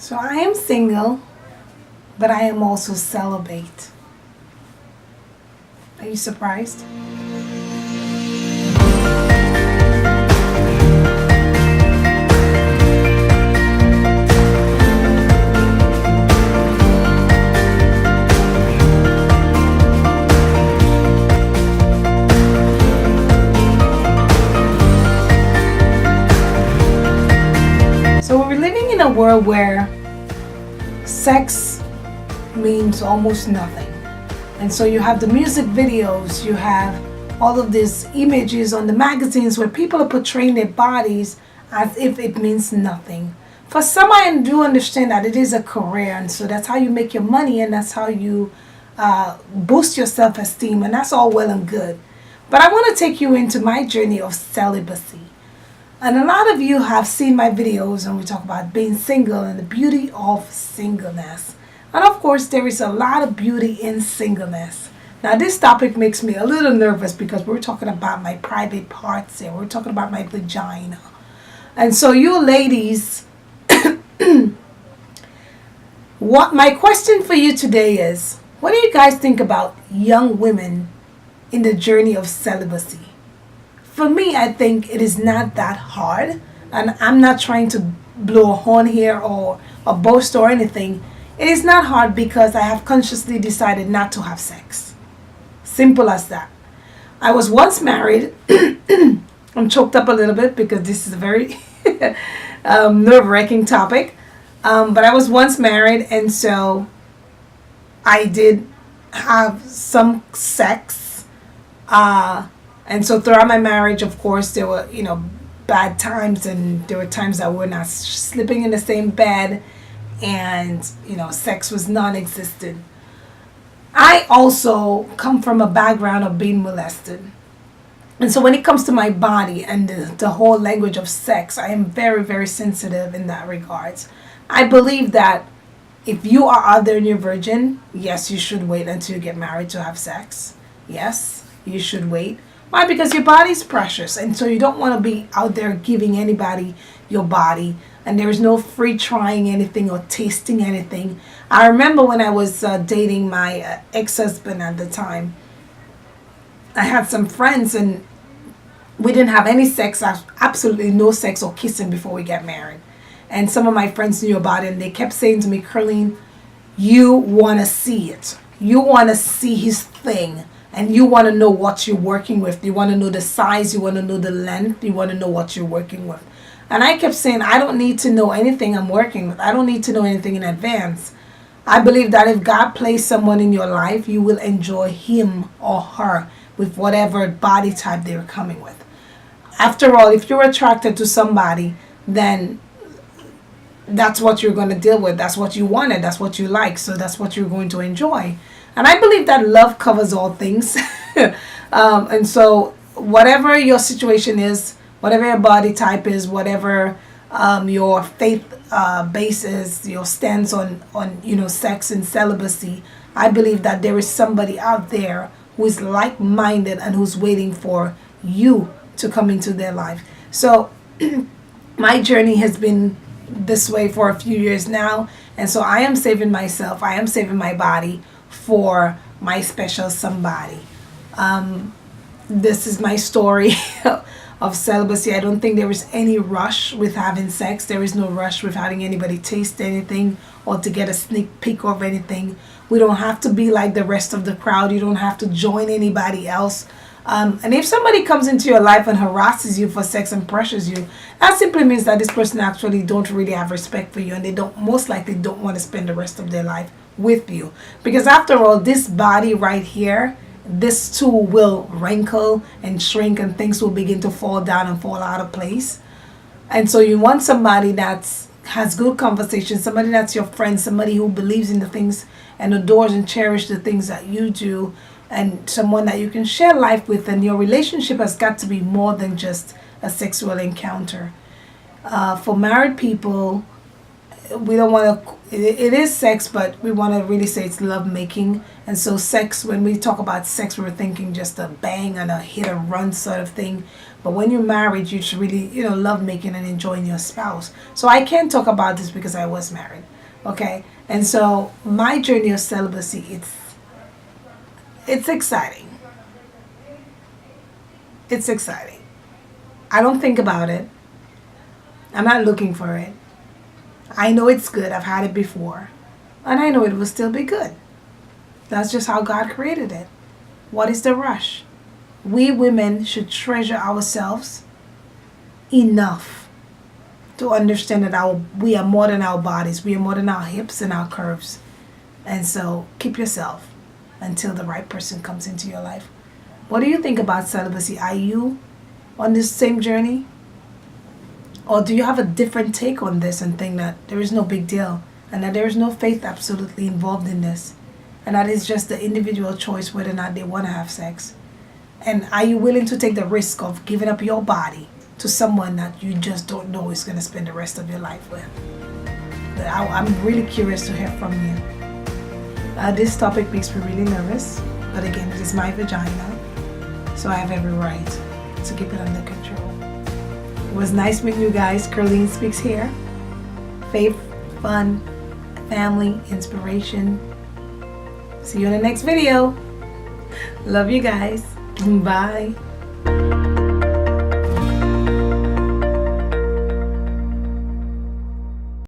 So I am single, but I am also celibate. Are you surprised? So we're living in a world where sex means almost nothing. And so you have the music videos, you have all of these images on the magazines where people are portraying their bodies as if it means nothing. For some, I do understand that it is a career, and so that's how you make your money, and that's how you boost your self-esteem, and that's all well and good. But I want to take you into my journey of celibacy. And a lot of you have seen my videos, and we talk about being single and the beauty of singleness. And of course, there is a lot of beauty in singleness. Now, this topic makes me a little nervous because we're talking about my private parts here. We're talking about my vagina. And so you ladies, what my question for you today is, what do you guys think about young women in the journey of celibacy? For me, I think it is not that hard. And I'm not trying to blow a horn here or boast or anything. It is not hard because I have consciously decided not to have sex. Simple as that. I was once married. I'm choked up a little bit because this is a very nerve-wracking topic. But I was once married, and so I did have some sex. And so throughout my marriage, of course, there were, bad times, and there were times that we were not sleeping in the same bed, and, sex was non-existent. I also come from a background of being molested. And so when it comes to my body and the whole language of sex, I am very, very sensitive in that regards. I believe that if you are out there and you're virgin, yes, you should wait until you get married to have sex. Yes, you should wait. Why? Because your body's precious, and so you don't want to be out there giving anybody your body, and there is no free trying anything or tasting anything. I remember when I was dating my ex-husband at the time, I had some friends, and we didn't have any sex, absolutely no sex or kissing before we got married. And some of my friends knew about it, and they kept saying to me, Curleen, you want to see it. You want to see his thing. And you want to know what you're working with. You want to know the size. You want to know the length. You want to know what you're working with. And I kept saying, I don't need to know anything I'm working with. I don't need to know anything in advance. I believe that if God placed someone in your life, you will enjoy him or her with whatever body type they're coming with. After all, if you're attracted to somebody, then that's what you're going to deal with. That's what you wanted. That's what you like. So that's what you're going to enjoy. And I believe that love covers all things. And so whatever your situation is, whatever your body type is, whatever your faith base is, your stance on sex and celibacy, I believe that there is somebody out there who is like-minded and who's waiting for you to come into their life. So my journey has been this way for a few years now. And so I am saving myself. I am saving my body for my special somebody. This is my story of celibacy. I don't think there is any rush with having sex. There is no rush with having anybody taste anything or to get a sneak peek of anything. We don't have to be like the rest of the crowd. You don't have to join anybody else. And if somebody comes into your life and harasses you for sex and pressures you, that simply means that this person actually don't really have respect for you, and they most likely don't want to spend the rest of their life with you. Because after all, this body right here, this too will wrinkle and shrink, and things will begin to fall down and fall out of place. And so you want somebody that has good conversation, somebody that's your friend, somebody who believes in the things and adores and cherishes the things that you do, and someone that you can share life with. And your relationship has got to be more than just a sexual encounter. For married people, we don't want to, it is sex, but we want to really say it's love making. And so sex, when we talk about sex, we're thinking just a bang and a hit and run sort of thing. But when you're married, you should really, love making and enjoying your spouse. So I can talk about this because I was married. Okay. And so my journey of celibacy, it's exciting. It's exciting. I don't think about it. I'm not looking for it. I know it's good. I've had it before. And I know it will still be good. That's just how God created it. What is the rush? We women should treasure ourselves enough to understand that we are more than our bodies. We are more than our hips and our curves. And so keep yourself until the right person comes into your life. What do you think about celibacy? Are you on this same journey? Or do you have a different take on this and think that there is no big deal and that there is no faith absolutely involved in this and that it's just the individual choice whether or not they want to have sex? And are you willing to take the risk of giving up your body to someone that you just don't know is going to spend the rest of your life with? I'm really curious to hear from you. This topic makes me really nervous, but again, it is my vagina, so I have every right to keep it under control. It was nice meeting you guys. Curleen Speaks here. Faith, fun, family, inspiration. See you in the next video. Love you guys. Bye.